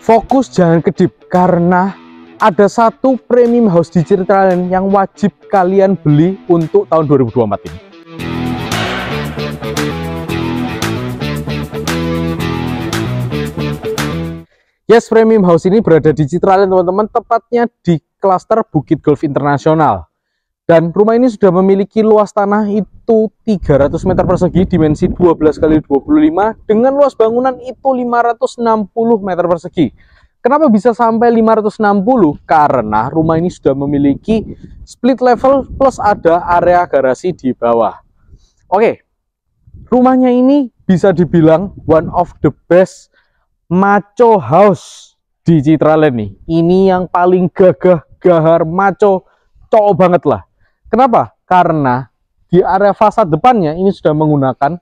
Fokus jangan kedip, karena ada satu premium house di Citraland yang wajib kalian beli untuk tahun 2024 ini. Yes, premium house ini berada di Citraland teman-teman, tepatnya di klaster Bukit Golf Internasional. Dan rumah ini sudah memiliki luas tanah itu 300 meter persegi, dimensi 12 x 25, dengan luas bangunan itu 560 meter persegi. Kenapa bisa sampai 560? Karena rumah ini sudah memiliki split level plus ada area garasi di bawah. Oke, rumahnya ini bisa dibilang one of the best maco house di Citraland nih. Ini yang paling gagah, gahar, maco, cowok banget lah. Kenapa? Karena di area fasad depannya ini sudah menggunakan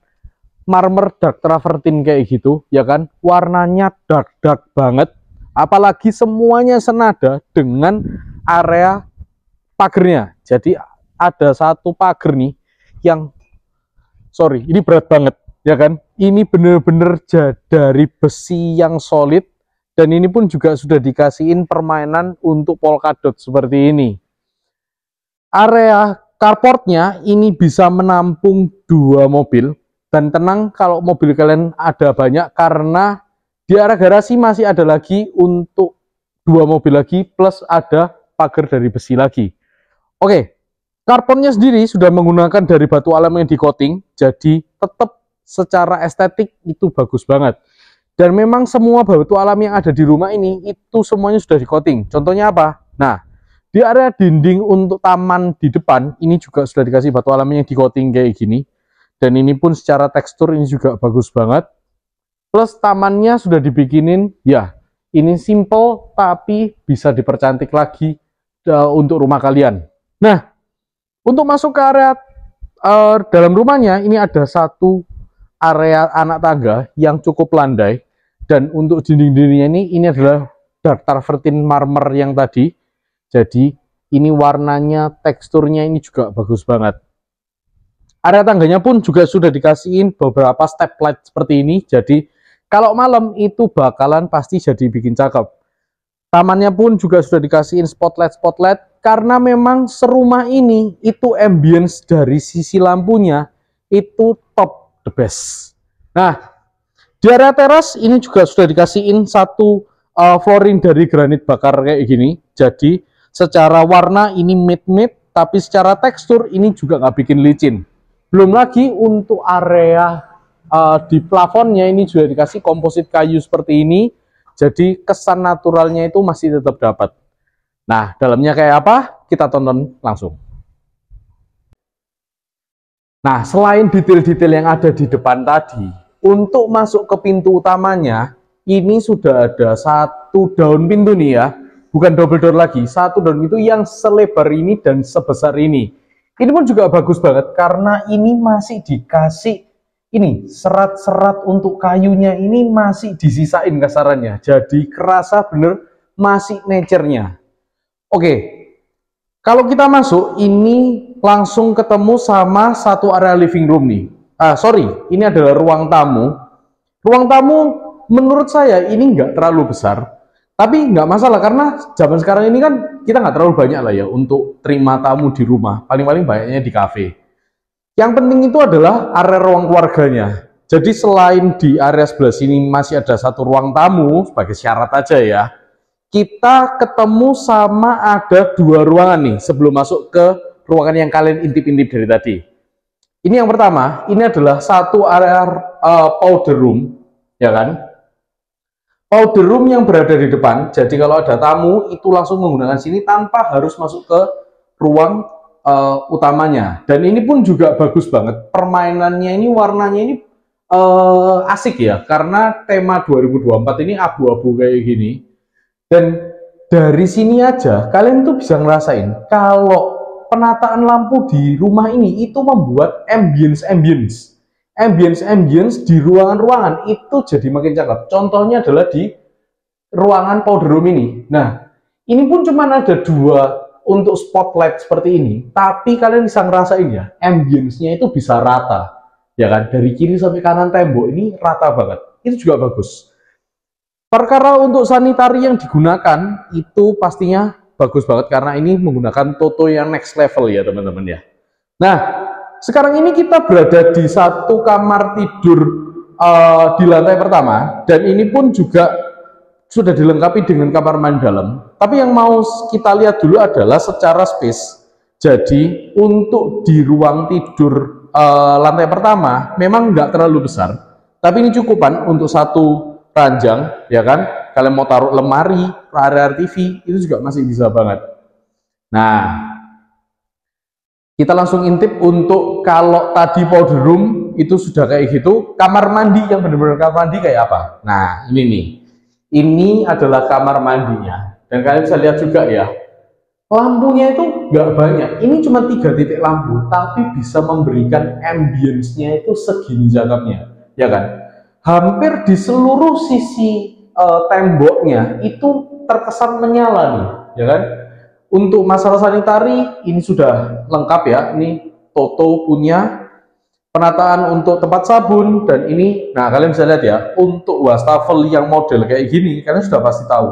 marmer dark travertine kayak gitu, ya kan? Warnanya dark banget. Apalagi semuanya senada dengan area pagernya. Jadi ada satu pager nih yang, sorry, ini berat banget, ya kan? Ini bener-bener dari besi yang solid, dan ini pun juga sudah dikasihin permainan untuk polkadot seperti ini. Area carportnya ini bisa menampung 2 mobil, dan tenang kalau mobil kalian ada banyak, karena di area garasi masih ada lagi untuk 2 mobil lagi, plus ada pagar dari besi lagi. Oke, carportnya sendiri sudah menggunakan dari batu alam yang di coating, jadi tetap secara estetik itu bagus banget. Dan memang semua batu alam yang ada di rumah ini itu semuanya sudah di coating. Contohnya apa? Nah, di area dinding untuk taman di depan ini juga sudah dikasih batu alam yang di coating kayak gini, dan ini pun secara tekstur ini juga bagus banget. Plus tamannya sudah dibikinin, ya ini simple tapi bisa dipercantik lagi untuk rumah kalian. Nah, untuk masuk ke area dalam rumahnya ini ada satu area anak tangga yang cukup landai, dan untuk dinding-dindingnya ini adalah dark travertine marmer yang tadi. Jadi ini warnanya, teksturnya ini juga bagus banget. Area tangganya pun juga sudah dikasihin beberapa step light seperti ini. Jadi kalau malam itu bakalan pasti jadi bikin cakep. Tamannya pun juga sudah dikasihin spotlight, karena memang serumah ini itu ambience dari sisi lampunya itu top the best. Nah, di area teras ini juga sudah dikasihin satu flooring dari granit bakar kayak gini. Jadi secara warna ini matte, tapi secara tekstur ini juga nggak bikin licin. Belum lagi untuk area di plafonnya ini juga dikasih komposit kayu seperti ini. Jadi kesan naturalnya itu masih tetap dapat. Nah, dalamnya kayak apa? Kita tonton langsung. Nah, selain detail-detail yang ada di depan tadi, untuk masuk ke pintu utamanya, ini sudah ada satu daun pintu nih ya. Bukan double door lagi, satu daun pintu yang selebar ini dan sebesar ini. Ini pun juga bagus banget, karena ini masih dikasih ini serat-serat untuk kayunya ini masih disisain kasarannya. Jadi kerasa bener masih nature-nya. Oke, kalau kita masuk ini langsung ketemu sama satu area living room nih. Sorry, ini adalah ruang tamu. Ruang tamu menurut saya ini nggak terlalu besar. Tapi nggak masalah, karena zaman sekarang ini kan kita nggak terlalu banyak lah ya untuk terima tamu di rumah. Paling-paling banyaknya di kafe. Yang penting itu adalah area ruang keluarganya. Jadi selain di area sebelah sini masih ada satu ruang tamu, sebagai syarat aja ya, kita ketemu sama ada 2 ruangan nih sebelum masuk ke ruangan yang kalian intip-intip dari tadi. Ini yang pertama, ini adalah satu area powder room, ya kan? Powder room yang berada di depan, jadi kalau ada tamu itu langsung menggunakan sini tanpa harus masuk ke ruang utamanya. Dan ini pun juga bagus banget, permainannya ini, warnanya ini asik ya, karena tema 2024 ini abu-abu kayak gini. Dan dari sini aja kalian tuh bisa ngerasain kalau penataan lampu di rumah ini itu membuat ambience di ruangan-ruangan itu jadi makin cakep. Contohnya adalah di ruangan powder room ini. Nah, ini pun cuma ada 2 untuk spotlight seperti ini, tapi kalian bisa ngerasain ya, ambience-nya itu bisa rata. Ya kan, dari kiri sampai kanan tembok ini rata banget. Itu juga bagus. Perkara untuk sanitari yang digunakan itu pastinya bagus banget karena ini menggunakan Toto yang next level ya teman-teman ya. Nah, sekarang ini kita berada di satu kamar tidur di lantai pertama, dan ini pun juga sudah dilengkapi dengan kamar mandi dalam. Tapi yang mau kita lihat dulu adalah secara space. Jadi untuk di ruang tidur lantai pertama memang nggak terlalu besar, tapi ini cukupan untuk satu ranjang, ya kan? Kalian mau taruh lemari, area TV itu juga masih bisa banget. Nah, kita langsung intip untuk kalau tadi powder room itu sudah kayak gitu, kamar mandi yang benar-benar kamar mandi kayak apa? Nah, ini nih. Ini adalah kamar mandinya. Dan kalian bisa lihat juga ya, lampunya itu nggak banyak. Ini cuma 3 titik lampu, tapi bisa memberikan ambience-nya itu segini cakepnya, ya kan? Hampir di seluruh sisi temboknya itu terkesan menyala nih, ya kan? Untuk masalah sanitari ini sudah lengkap ya. Ini Toto punya penataan untuk tempat sabun, dan ini, nah kalian bisa lihat ya, untuk wastafel yang model kayak gini kalian sudah pasti tahu.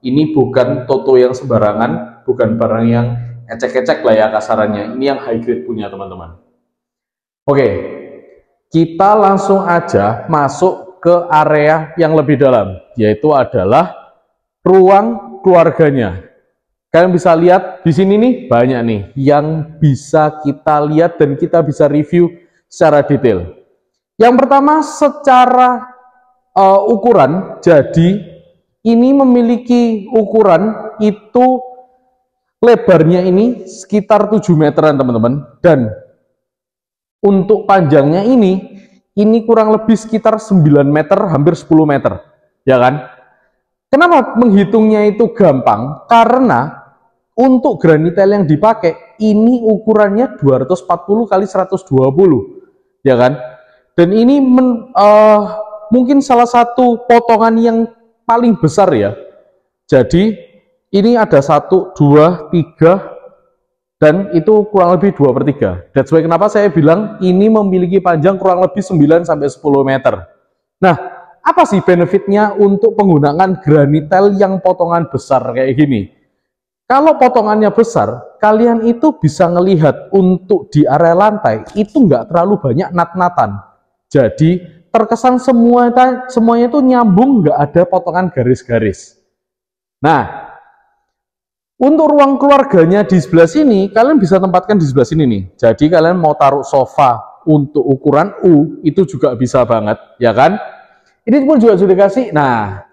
Ini bukan Toto yang sembarangan, bukan barang yang ecek-ecek lah ya kasarannya. Ini yang high grade punya teman-teman. Oke, kita langsung aja masuk ke area yang lebih dalam, yaitu adalah ruang keluarganya. Kalian bisa lihat di sini nih, banyak nih yang bisa kita lihat dan kita bisa review secara detail. Yang pertama secara ukuran, jadi ini memiliki ukuran itu lebarnya ini sekitar 7 meteran teman-teman, dan untuk panjangnya ini kurang lebih sekitar 9 meter, hampir 10 meter, ya kan? Kenapa menghitungnya itu gampang? Karena untuk granitel yang dipakai ini ukurannya 240 kali 120, ya kan? Dan ini mungkin salah satu potongan yang paling besar ya. Jadi ini ada 1, 2, 3, dan itu kurang lebih 2/3. That's why kenapa saya bilang ini memiliki panjang kurang lebih 9 sampai 10 meter. Nah, apa sih benefitnya untuk penggunaan granitel yang potongan besar kayak gini? Kalau potongannya besar, kalian itu bisa ngelihat untuk di area lantai itu nggak terlalu banyak nat-natan. Jadi terkesan semuanya itu nyambung, nggak ada potongan garis-garis. Nah, untuk ruang keluarganya di sebelah sini, kalian bisa tempatkan di sebelah sini nih. Jadi kalian mau taruh sofa untuk ukuran U itu juga bisa banget, ya kan? Ini pun juga sudah dikasih. Nah,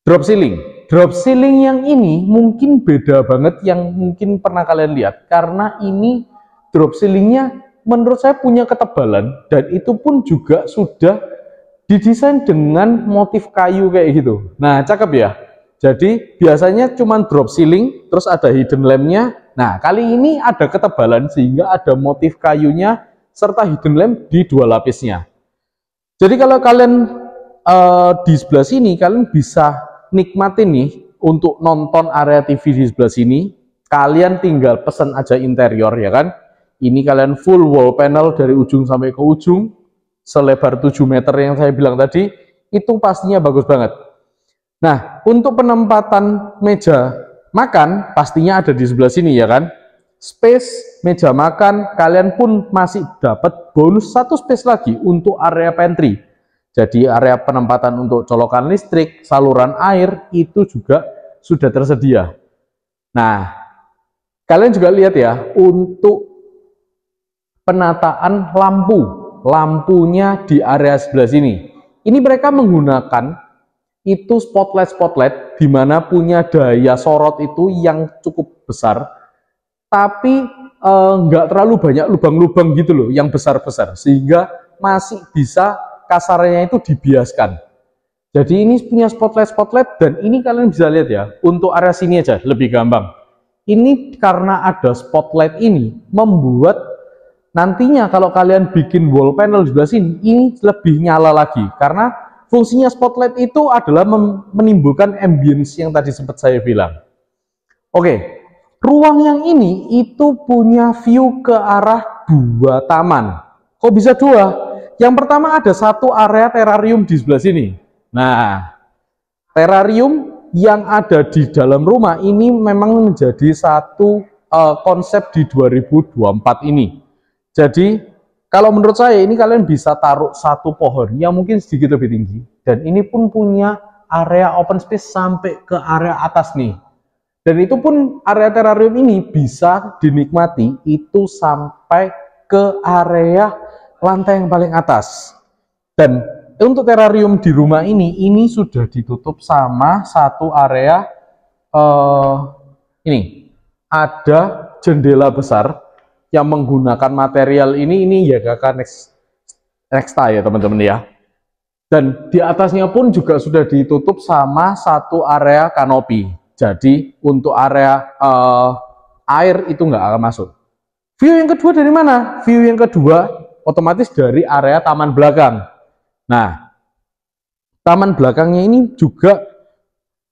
drop ceiling. Drop ceiling yang ini mungkin beda banget yang mungkin pernah kalian lihat, karena ini drop ceilingnya menurut saya punya ketebalan, dan itu pun juga sudah didesain dengan motif kayu kayak gitu. Nah, cakep ya. Jadi biasanya cuma drop ceiling terus ada hidden lampnya. Nah, kali ini ada ketebalan sehingga ada motif kayunya serta hidden lamp di 2 lapisnya. Jadi kalau kalian di sebelah sini, kalian bisa nikmatin nih untuk nonton area TV di sebelah sini. Kalian tinggal pesan aja interior, ya kan? Ini kalian full wall panel dari ujung sampai ke ujung, selebar 7 meter yang saya bilang tadi, itu pastinya bagus banget. Nah, untuk penempatan meja makan pastinya ada di sebelah sini, ya kan? Space meja makan kalian pun masih dapat bonus 1 space lagi untuk area pantry. Jadi area penempatan untuk colokan listrik, saluran air itu juga sudah tersedia. Nah, kalian juga lihat ya, untuk penataan lampunya di area sebelah sini. Ini mereka menggunakan itu spotlight di mana punya daya sorot itu yang cukup besar, tapi nggak terlalu banyak lubang-lubang gitu loh, yang besar-besar, sehingga masih bisa kasarnya itu dibiaskan. Jadi ini punya spotlight, dan ini kalian bisa lihat ya, untuk area sini aja lebih gampang. Ini karena ada spotlight ini membuat nantinya kalau kalian bikin wall panel di sebelah sini, ini lebih nyala lagi, karena fungsinya spotlight itu adalah menimbulkan ambience yang tadi sempat saya bilang. Oke, ruang yang ini itu punya view ke arah 2 taman. Kok bisa 2? Yang pertama ada 1 area terrarium di sebelah sini. Nah, terrarium yang ada di dalam rumah ini memang menjadi satu konsep di 2024 ini. Jadi kalau menurut saya ini kalian bisa taruh satu pohon yang mungkin sedikit lebih tinggi, dan ini pun punya area open space sampai ke area atas nih. Dan itu pun area terrarium ini bisa dinikmati itu sampai ke area lantai yang paling atas. Dan untuk terrarium di rumah ini sudah ditutup sama satu area ini. Ada jendela besar yang menggunakan material ini Yagaka Nexta ya teman-teman ya. Dan di atasnya pun juga sudah ditutup sama satu area kanopi. Jadi untuk area air itu nggak akan masuk. View yang kedua dari mana? View yang kedua otomatis dari area taman belakang. Nah, taman belakangnya ini juga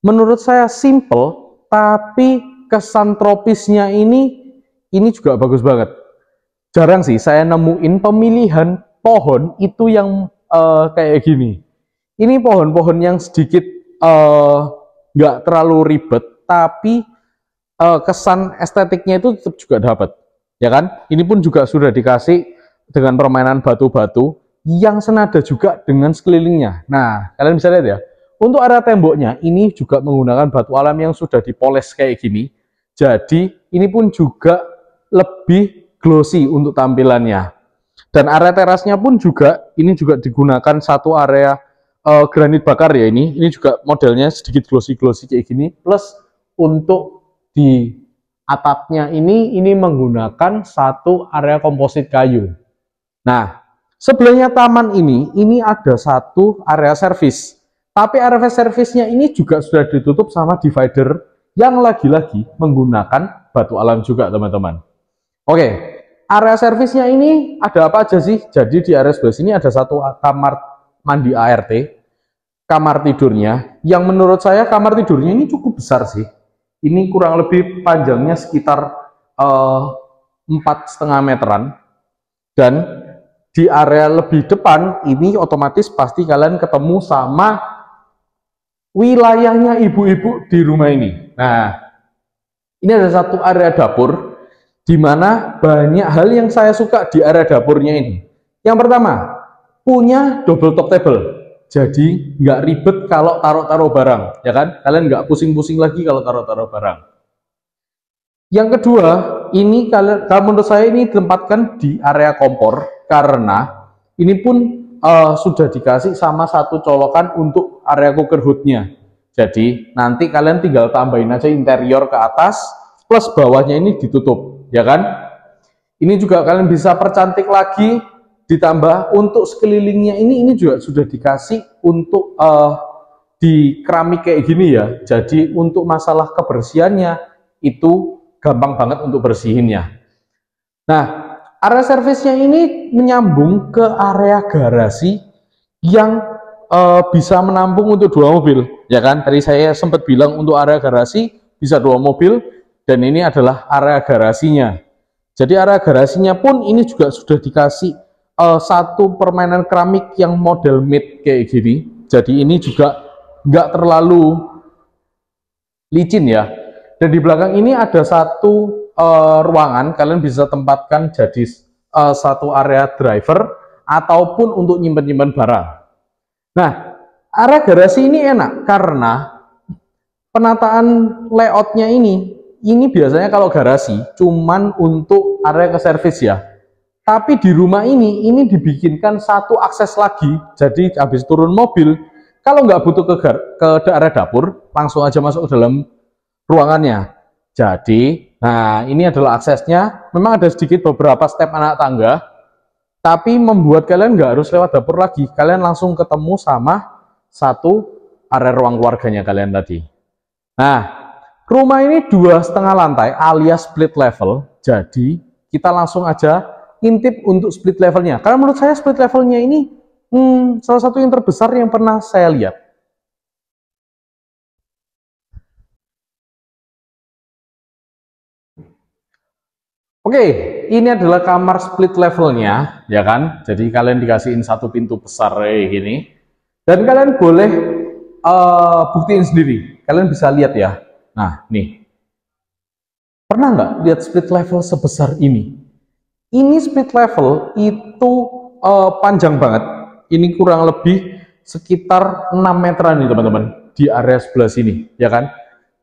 menurut saya simple, tapi kesan tropisnya ini juga bagus banget. Jarang sih saya nemuin pemilihan pohon itu yang kayak gini. Ini pohon-pohon yang sedikit nggak terlalu ribet, tapi kesan estetiknya itu tetap juga dapat, ya kan? Ini pun juga sudah dikasih dengan permainan batu-batu yang senada juga dengan sekelilingnya. Nah, kalian bisa lihat ya, untuk area temboknya ini juga menggunakan batu alam yang sudah dipoles kayak gini. Jadi ini pun juga lebih glossy untuk tampilannya. Dan area terasnya pun juga ini juga digunakan satu area granit bakar ya ini. Ini juga modelnya sedikit glossy-glossy kayak gini. Plus untuk di atapnya ini menggunakan satu area komposit kayu. Nah, sebelahnya taman ini ada satu area servis. Tapi area servisnya ini juga sudah ditutup sama divider yang lagi-lagi menggunakan batu alam juga teman-teman. Oke, area servisnya ini ada apa aja sih? Jadi di area sebelah sini ada satu kamar mandi ART, kamar tidurnya, yang menurut saya kamar tidurnya ini cukup besar sih. Ini kurang lebih panjangnya sekitar 4,5 meteran. Dan di area lebih depan ini otomatis pasti kalian ketemu sama wilayahnya ibu-ibu di rumah ini. Nah, ini ada satu area dapur di mana banyak hal yang saya suka di area dapurnya ini. Yang pertama, punya double top table. Jadi nggak ribet kalau taruh-taruh barang, ya kan? Kalian nggak pusing-pusing lagi kalau taruh-taruh barang. Yang kedua, ini kalau menurut saya ini ditempatkan di area kompor karena ini pun sudah dikasih sama satu colokan untuk area cooker hoodnya. Jadi nanti kalian tinggal tambahin aja interior ke atas plus bawahnya ini ditutup, ya kan? Ini juga kalian bisa percantik lagi, ditambah untuk sekelilingnya ini juga sudah dikasih untuk di keramik kayak gini ya. Jadi untuk masalah kebersihannya itu gampang banget untuk bersihinnya. Nah, area servisnya ini menyambung ke area garasi yang bisa menampung untuk 2 mobil, ya kan? Tadi saya sempat bilang untuk area garasi bisa 2 mobil, dan ini adalah area garasinya. Jadi area garasinya pun ini juga sudah dikasih satu permainan keramik yang model mid kayak gini. Jadi ini juga nggak terlalu licin ya. Dan di belakang ini ada satu ruangan, kalian bisa tempatkan jadi satu area driver ataupun untuk nyimpen-nyimpen barang. Nah, area garasi ini enak karena penataan layoutnya ini biasanya kalau garasi cuman untuk area ke servis ya. Tapi di rumah ini dibikinkan satu akses lagi. Jadi habis turun mobil, kalau nggak butuh ke area dapur, langsung aja masuk ke dalam ruangannya. Jadi, nah ini adalah aksesnya. Memang ada sedikit beberapa step anak tangga, tapi membuat kalian nggak harus lewat dapur lagi. Kalian langsung ketemu sama satu area ruang keluarganya kalian tadi. Nah, rumah ini 2,5 lantai alias split level. Jadi kita langsung aja intip untuk split levelnya. Karena menurut saya split levelnya ini salah satu yang terbesar yang pernah saya lihat. Oke, ini adalah kamar split levelnya, ya kan? Jadi kalian dikasihin satu pintu besar kayak gini, dan kalian boleh buktiin sendiri. Kalian bisa lihat ya. Nah, nih. Pernah nggak lihat split level sebesar ini? Ini split level itu panjang banget. Ini kurang lebih sekitar 6 meteran nih teman-teman. Di area sebelah sini, ya kan?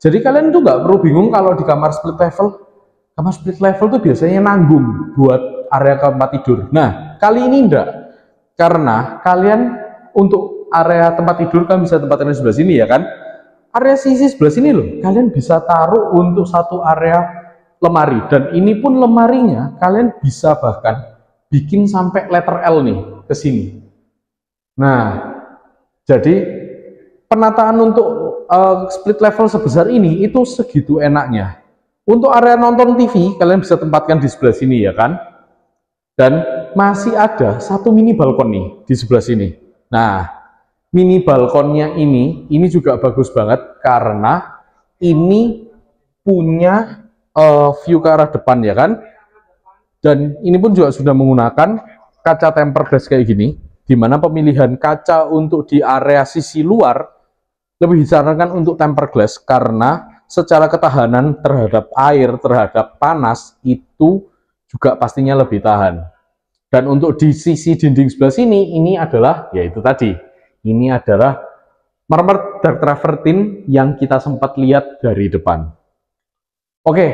Jadi kalian tuh nggak perlu bingung kalau di kamar split level. Kamar split level tuh biasanya nanggung buat area tempat tidur. Nah, kali ini enggak. Karena kalian untuk area tempat tidur kan bisa tempatkan di sebelah sini ya kan. Area sisi sebelah sini loh, kalian bisa taruh untuk satu area lemari. Dan ini pun lemarinya kalian bisa bahkan bikin sampai letter L nih ke sini. Nah, jadi penataan untuk split level sebesar ini itu segitu enaknya. Untuk area nonton TV kalian bisa tempatkan di sebelah sini ya kan. Dan masih ada satu mini balkon nih di sebelah sini. Nah, mini balkonnya ini juga bagus banget karena ini punya view ke arah depan ya kan. Dan ini pun juga sudah menggunakan kaca tempered glass kayak gini, dimana pemilihan kaca untuk di area sisi luar lebih disarankan untuk tempered glass karena secara ketahanan terhadap air, terhadap panas itu juga pastinya lebih tahan. Dan untuk di sisi dinding sebelah sini ini adalah yaitu tadi, ini adalah marmer dark travertine yang kita sempat lihat dari depan. Oke,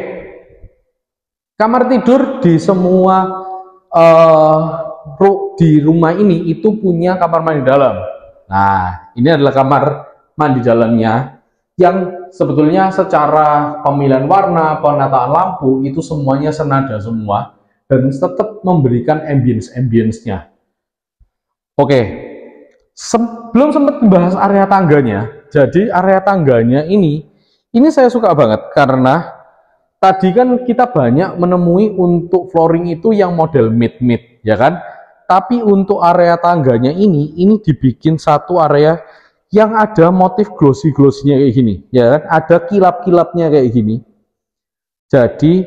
kamar tidur di semua di rumah ini itu punya kamar mandi dalam. Nah, ini adalah kamar mandi dalamnya yang sebetulnya secara pemilihan warna, penataan lampu itu semuanya senada semua dan tetap memberikan ambience-nya. Oke, sebelum sempat membahas area tangganya, jadi area tangganya ini saya suka banget karena tadi kan kita banyak menemui untuk flooring itu yang model mid-mid, ya kan? Tapi untuk area tangganya ini dibikin satu area yang ada motif glossy-glossy-nya kayak gini, ya kan? Ada kilap-kilapnya kayak gini. Jadi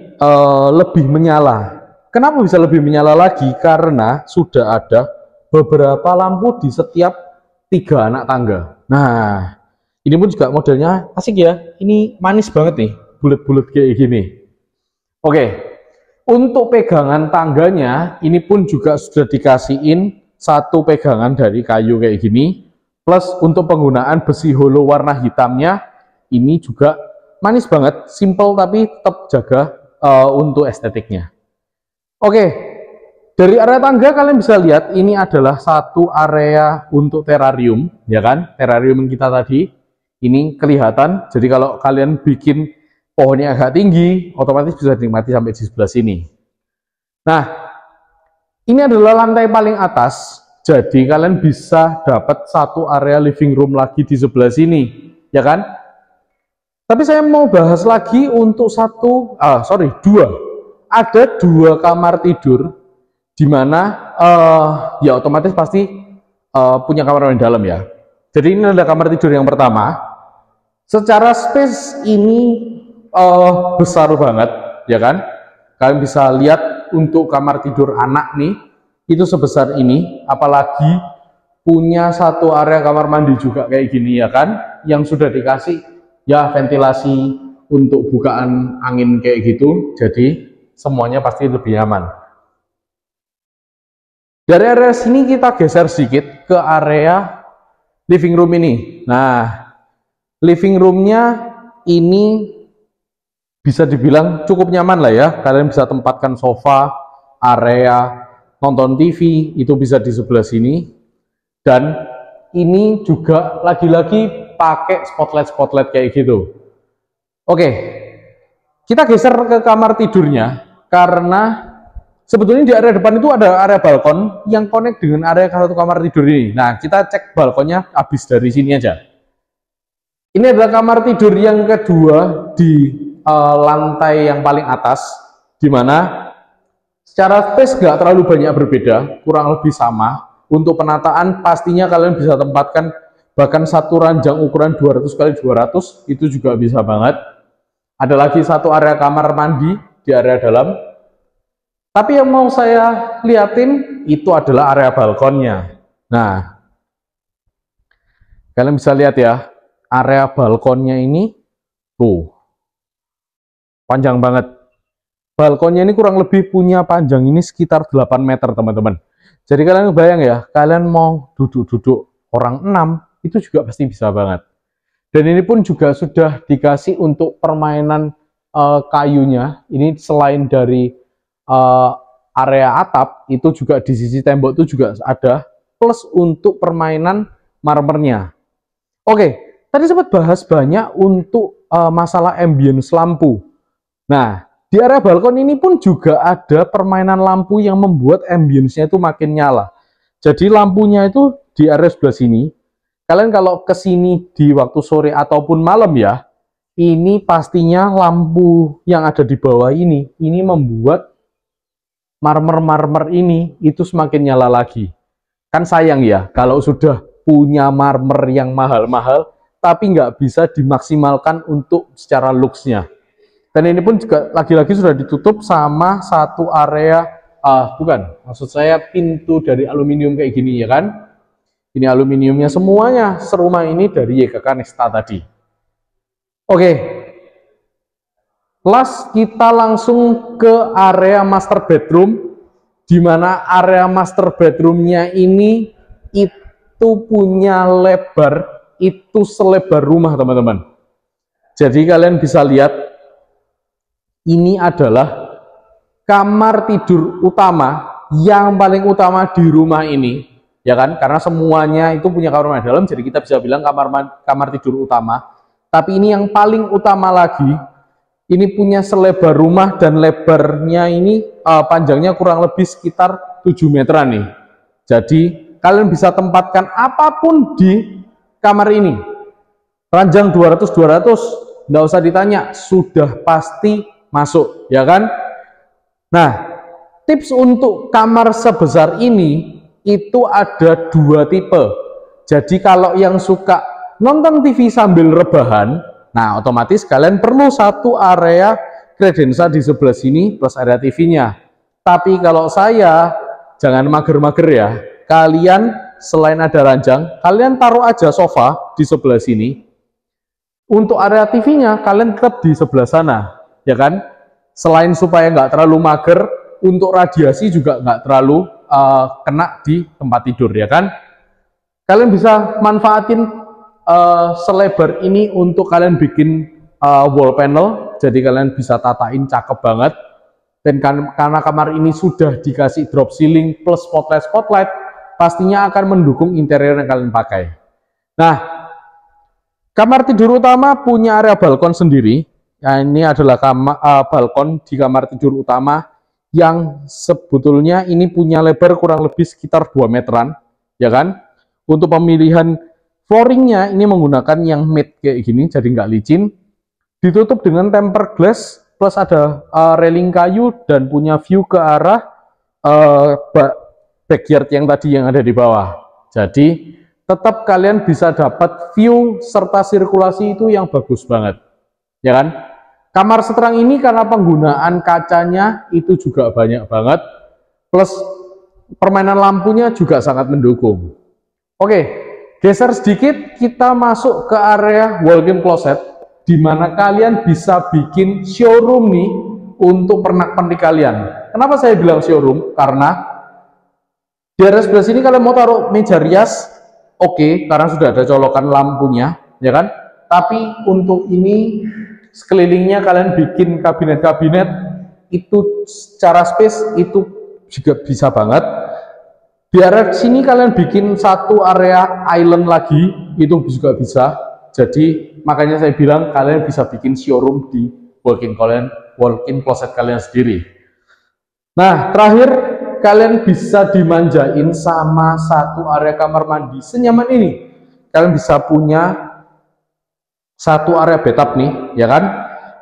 lebih menyala. Kenapa bisa lebih menyala lagi? Karena sudah ada beberapa lampu di setiap 3 anak tangga. Nah, ini pun juga modelnya asik ya. Ini manis banget nih, bulat-bulat kayak gini. Oke, untuk pegangan tangganya ini pun juga sudah dikasihin satu pegangan dari kayu kayak gini. Plus untuk penggunaan besi holo warna hitamnya ini juga manis banget, simple tapi tetap jaga untuk estetiknya. Oke, dari area tangga kalian bisa lihat ini adalah satu area untuk terrarium, ya kan? Terrarium kita tadi ini kelihatan. Jadi kalau kalian bikin pohonnya agak tinggi, otomatis bisa dinikmati sampai di sebelah sini. Nah, ini adalah lantai paling atas. Jadi kalian bisa dapat satu area living room lagi di sebelah sini, ya kan? Tapi saya mau bahas lagi untuk dua. Ada 2 kamar tidur, di mana ya otomatis pasti punya kamar mandi dalam ya. Jadi ini adalah kamar tidur yang pertama. Secara space ini besar banget, ya kan? Kalian bisa lihat untuk kamar tidur anak nih. Itu sebesar ini, apalagi punya satu area kamar mandi juga kayak gini ya kan, yang sudah dikasih ya ventilasi untuk bukaan angin kayak gitu, jadi semuanya pasti lebih nyaman. Dari area sini kita geser sedikit ke area living room ini. Nah, living roomnya ini bisa dibilang cukup nyaman lah ya, kalian bisa tempatkan sofa, area nonton TV itu bisa di sebelah sini, dan ini juga lagi-lagi pakai spotlight kayak gitu. Oke, kita geser ke kamar tidurnya karena sebetulnya di area depan itu ada area balkon yang connect dengan area satu kamar tidur ini. Nah, kita cek balkonnya habis dari sini aja. Ini adalah kamar tidur yang kedua di lantai yang paling atas, di mana secara space nggak terlalu banyak berbeda, kurang lebih sama. Untuk penataan pastinya kalian bisa tempatkan bahkan satu ranjang ukuran 200x200 itu juga bisa banget. Ada lagi satu area kamar mandi di area dalam. Tapi yang mau saya liatin itu adalah area balkonnya. Nah, kalian bisa lihat ya, area balkonnya ini tuh panjang banget. Balkonnya ini kurang lebih punya panjang ini sekitar 8 meter teman-teman. Jadi kalian bayang ya, kalian mau duduk-duduk orang 6 itu juga pasti bisa banget. Dan ini pun juga sudah dikasih untuk permainan kayunya. Ini selain dari area atap, itu juga di sisi tembok itu juga ada, plus untuk permainan marmernya. Oke, tadi sempat bahas banyak untuk masalah ambience lampu. Nah, di area balkon ini pun juga ada permainan lampu yang membuat ambience-nya itu makin nyala. Jadi lampunya itu di area sebelah sini. Kalian kalau ke sini di waktu sore ataupun malam ya, ini pastinya lampu yang ada di bawah ini membuat marmer-marmer ini itu semakin nyala lagi. Kan sayang ya kalau sudah punya marmer yang mahal-mahal tapi nggak bisa dimaksimalkan untuk secara looks-nya. Dan ini pun juga lagi-lagi sudah ditutup sama satu area, maksud saya pintu dari aluminium kayak gini ya kan. Ini aluminiumnya semuanya serumah ini dari YKK Nexta tadi. Oke, last kita langsung ke area master bedroom, di mana area master bedroomnya ini itu punya lebar, itu selebar rumah teman-teman. Jadi kalian bisa lihat, ini adalah kamar tidur utama yang paling utama di rumah ini. Ya kan, karena semuanya itu punya kamar mandi dalam, jadi kita bisa bilang kamar tidur utama. Tapi ini yang paling utama lagi, ini punya selebar rumah dan lebarnya ini panjangnya kurang lebih sekitar 7 meteran nih. Jadi kalian bisa tempatkan apapun di kamar ini. Ranjang 200-200, nggak usah ditanya, sudah pasti masuk, ya kan? Nah, tips untuk kamar sebesar ini itu ada 2 tipe. Jadi kalau yang suka nonton TV sambil rebahan, nah otomatis kalian perlu satu area kredensa di sebelah sini plus area TV-nya. Tapi kalau saya, jangan mager-mager ya. Kalian selain ada ranjang, kalian taruh aja sofa di sebelah sini. Untuk area TV-nya kalian tetap di sebelah sana, ya kan? Selain supaya nggak terlalu mager, untuk radiasi juga nggak terlalu kena di tempat tidur, ya kan? Kalian bisa manfaatin selebar ini untuk kalian bikin wall panel, jadi kalian bisa tatain cakep banget. Dan karena kamar ini sudah dikasih drop ceiling plus spotlight, pastinya akan mendukung interior yang kalian pakai. Nah, kamar tidur utama punya area balkon sendiri. Nah, ini adalah balkon di kamar tidur utama yang sebetulnya ini punya lebar kurang lebih sekitar 2 meteran, ya kan? Untuk pemilihan flooringnya ini menggunakan yang matte kayak gini, jadi nggak licin. Ditutup dengan tempered glass, plus ada railing kayu dan punya view ke arah backyard yang tadi yang ada di bawah. Jadi tetap kalian bisa dapat view serta sirkulasi itu yang bagus banget, ya kan? Kamar seterang ini karena penggunaan kacanya itu juga banyak banget, plus permainan lampunya juga sangat mendukung. Oke, geser sedikit kita masuk ke area walk-in closet, di mana kalian bisa bikin showroom nih untuk pernak-pernik kalian. Kenapa saya bilang showroom? Karena di area sebelah sini kalian mau taruh meja rias, oke, karena sudah ada colokan lampunya, ya kan? Tapi untuk ini sekelilingnya kalian bikin kabinet-kabinet itu secara space itu juga bisa banget. Di area sini kalian bikin satu area island lagi itu juga bisa. Jadi makanya saya bilang kalian bisa bikin showroom di walk-in closet kalian sendiri. Nah, terakhir kalian bisa dimanjain sama satu area kamar mandi senyaman ini. Kalian bisa punya satu area bathtub nih, ya kan?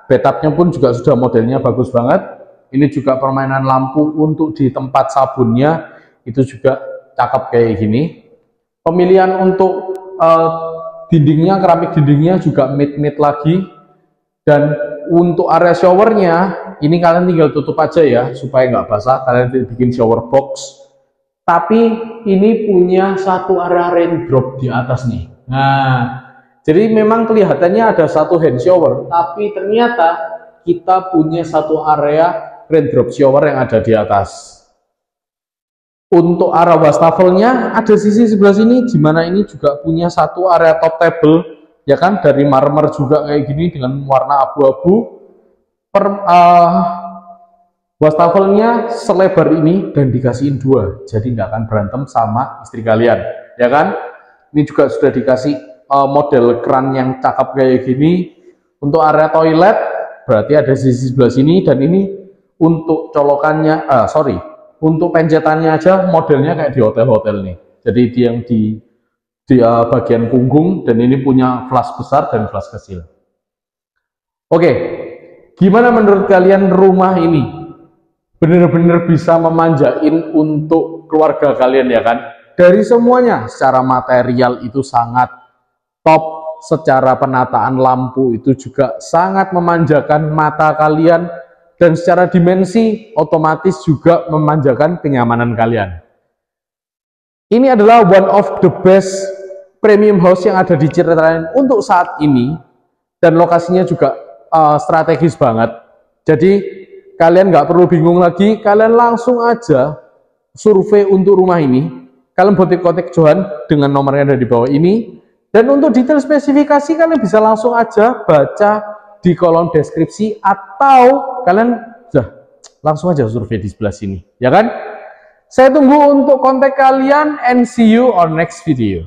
Bathtubnya pun juga sudah modelnya bagus banget. Ini juga permainan lampu untuk di tempat sabunnya itu juga cakep kayak gini. Pemilihan untuk dindingnya, keramik dindingnya juga matte lagi. Dan untuk area showernya, ini kalian tinggal tutup aja ya supaya nggak basah. Kalian bikin shower box. Tapi ini punya satu area raindrop di atas nih. Nah, Jadi memang kelihatannya ada satu hand shower, tapi ternyata kita punya satu area raindrop shower yang ada di atas. Untuk area wastafelnya ada sisi sebelah sini, di mana ini juga punya satu area top table, ya kan, dari marmer juga kayak gini dengan warna abu-abu. Wastafelnya selebar ini dan dikasihin 2, jadi nggak akan berantem sama istri kalian, ya kan. Ini juga sudah dikasih model keran yang cakep kayak gini. Untuk area toilet berarti ada sisi sebelah sini, dan ini untuk colokannya untuk pencetannya aja modelnya kayak di hotel-hotel nih. Jadi dia yang di bagian punggung, dan ini punya flash besar dan flash kecil. Oke, gimana menurut kalian rumah ini? Bener-bener bisa memanjain untuk keluarga kalian, ya kan? Dari semuanya, secara material itu sangat top, secara penataan lampu itu juga sangat memanjakan mata kalian, dan secara dimensi otomatis juga memanjakan kenyamanan kalian. Ini adalah one of the best premium house yang ada di Citraland untuk saat ini, dan lokasinya juga strategis banget. Jadi kalian nggak perlu bingung lagi, kalian langsung aja survei untuk rumah ini. Kalian kontak Johan dengan nomor yang ada di bawah ini. Dan untuk detail spesifikasi kalian bisa langsung aja baca di kolom deskripsi, atau kalian langsung aja survei di sebelah sini, ya kan? Saya tunggu untuk kontak kalian, and see you on next video.